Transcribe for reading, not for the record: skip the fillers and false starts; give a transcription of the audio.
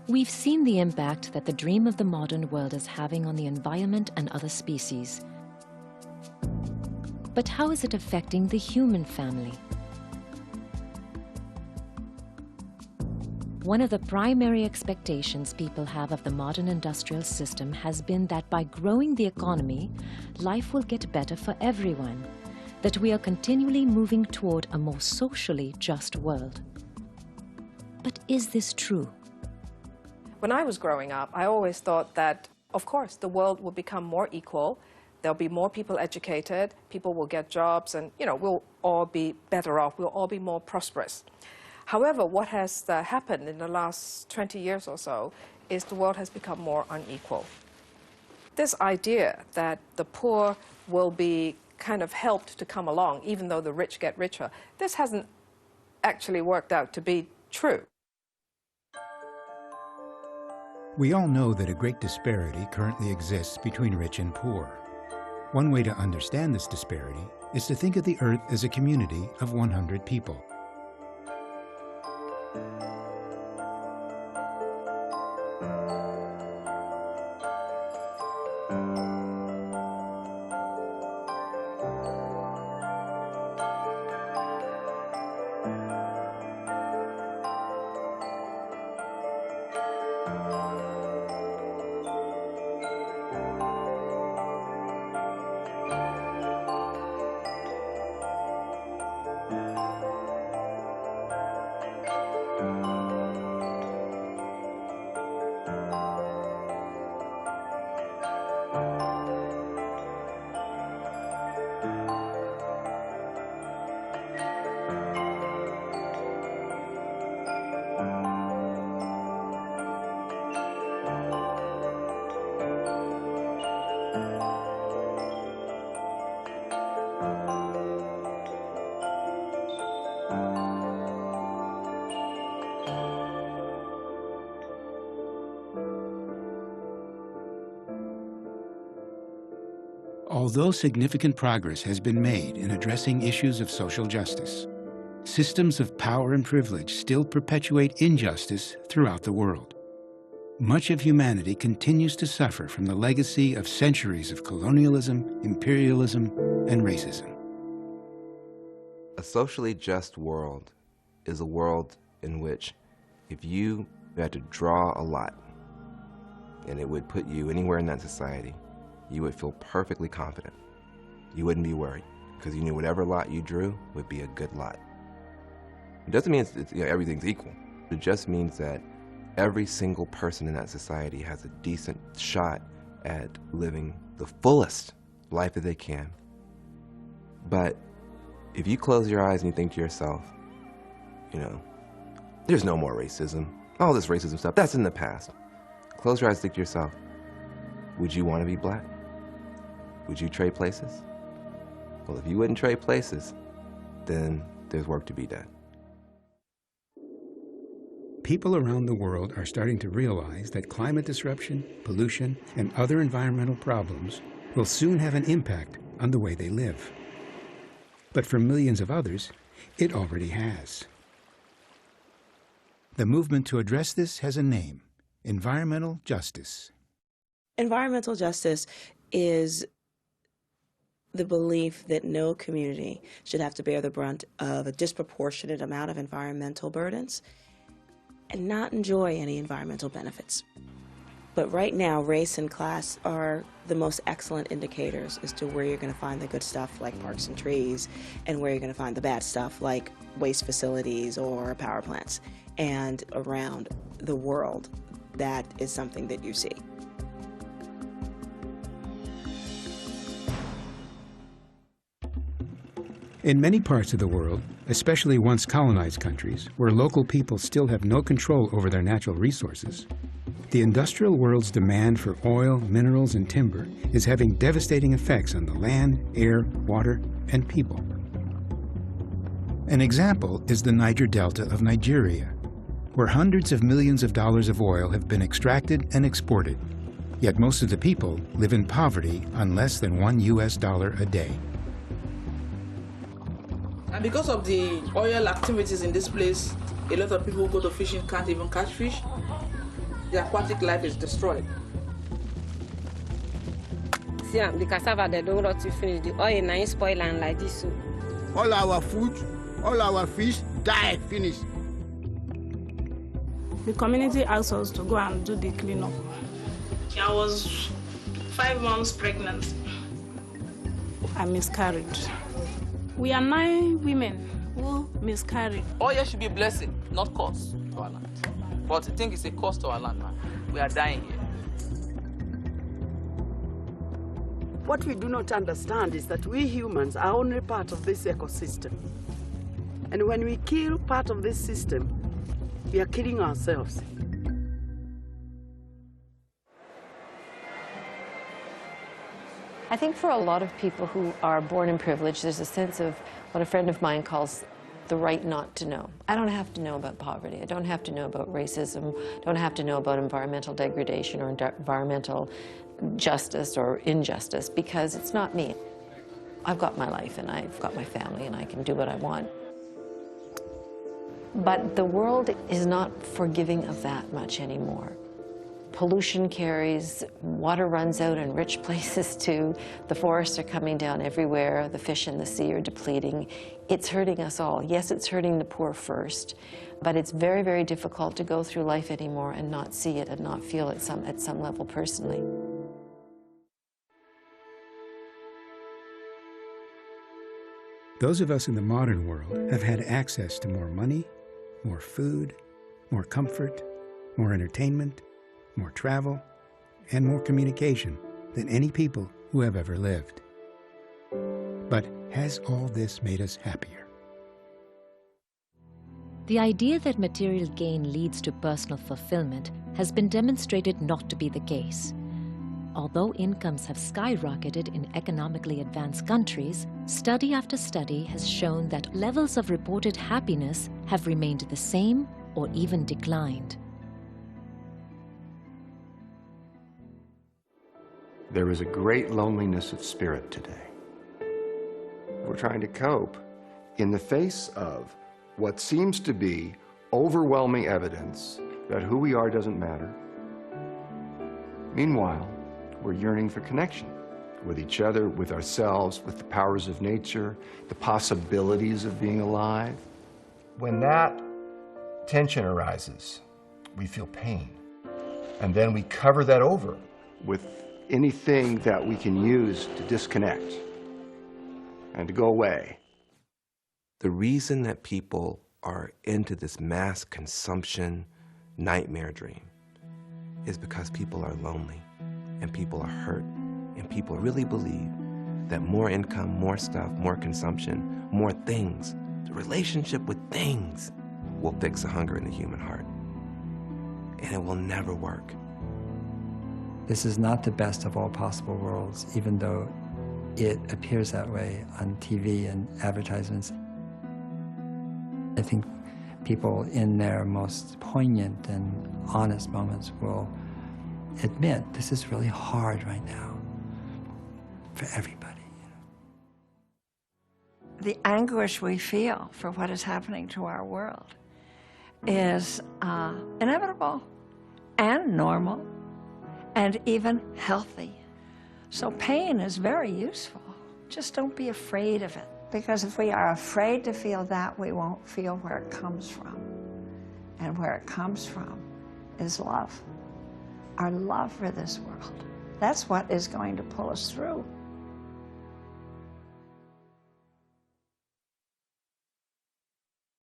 We've seen the impact that the dream of the modern world is having on the environment and other species. But how is it affecting the human family? One of the primary expectations people have of the modern industrial system has been that by growing the economy, life will get better for everyone, that we are continually moving toward a more socially just world. But is this true? When I was growing up, I always thought that, of course, the world will become more equal. There'll be more people educated, people will get jobs, and, we'll all be better off. We'll all be more prosperous. However, what has happened in the last 20 years or so is the world has become more unequal. This idea that the poor will be kind of helped to come along, even though the rich get richer, this hasn't actually worked out to be true. We all know that a great disparity currently exists between rich and poor. One way to understand this disparity is to think of the Earth as a community of 100 people. Although significant progress has been made in addressing issues of social justice, systems of power and privilege still perpetuate injustice throughout the world. Much of humanity continues to suffer from the legacy of centuries of colonialism, imperialism, and racism. A socially just world is a world in which if you had to draw a lot and it would put you anywhere in that society, you would feel perfectly confident. You wouldn't be worried because you knew whatever lot you drew would be a good lot. It doesn't mean everything's equal. It just means that every single person in that society has a decent shot at living the fullest life that they can. But if you close your eyes and you think to yourself, there's no more racism. All this racism stuff, that's in the past. Close your eyes and think to yourself, would you want to be black? Would you trade places? Well, if you wouldn't trade places, then there's work to be done. People around the world are starting to realize that climate disruption, pollution, and other environmental problems will soon have an impact on the way they live. But for millions of others, it already has. The movement to address this has a name: environmental justice. Environmental justice is the belief that no community should have to bear the brunt of a disproportionate amount of environmental burdens and not enjoy any environmental benefits. But right now, race and class are the most excellent indicators as to where you're going to find the good stuff like parks and trees and where you're going to find the bad stuff like waste facilities or power plants. And around the world, that is something that you see. In many parts of the world, especially once colonized countries, where local people still have no control over their natural resources, the industrial world's demand for oil, minerals, and timber is having devastating effects on the land, air, water, and people. An example is the Niger Delta of Nigeria, where hundreds of millions of dollars of oil have been extracted and exported, yet most of the people live in poverty on less than $1 US a day. And because of the oil activities in this place, a lot of people who go to fishing can't even catch fish. the aquatic life is destroyed. See, the cassava, they don't want to finish. The oil now is spoil and like this. So. All our food, all our fish died, finished. The community asked us to go and do the cleanup. I was 5 months pregnant. I miscarried. We are 9 women who miscarried. Oil should be a blessing, not curse to our land. But I think it's a curse to our land, man. We are dying here. What we do not understand is that we humans are only part of this ecosystem. And when we kill part of this system, we are killing ourselves. I think for a lot of people who are born in privilege, there's a sense of what a friend of mine calls the right not to know. I don't have to know about poverty. I don't have to know about racism. I don't have to know about environmental degradation or environmental justice or injustice because it's not me. I've got my life and I've got my family and I can do what I want. But the world is not forgiving of that much anymore. Pollution carries, water runs out in rich places too. The forests are coming down everywhere. The fish in the sea are depleting. It's hurting us all. Yes, it's hurting the poor first, but it's very, very difficult to go through life anymore and not see it and not feel it at some level personally. Those of us in the modern world have had access to more money, more food, more comfort, more entertainment, more travel, and more communication than any people who have ever lived. But has all this made us happier? The idea that material gain leads to personal fulfillment has been demonstrated not to be the case. Although incomes have skyrocketed in economically advanced countries, study after study has shown that levels of reported happiness have remained the same or even declined. There is a great loneliness of spirit today. We're trying to cope in the face of what seems to be overwhelming evidence that who we are doesn't matter. Meanwhile, we're yearning for connection with each other, with ourselves, with the powers of nature, the possibilities of being alive. When that tension arises, we feel pain. And then we cover that over with anything that we can use to disconnect and to go away. The reason that people are into this mass consumption nightmare dream is because people are lonely and people are hurt and people really believe that more income, more stuff, more consumption, more things, the relationship with things will fix the hunger in the human heart. And it will never work. This is not the best of all possible worlds, even though it appears that way on TV and advertisements. I think people in their most poignant and honest moments will admit this is really hard right now for everybody. The anguish we feel for what is happening to our world is inevitable and normal and even healthy. So pain is very useful. Just don't be afraid of it. Because if we are afraid to feel that, we won't feel where it comes from. And where it comes from is love. Our love for this world. That's what is going to pull us through.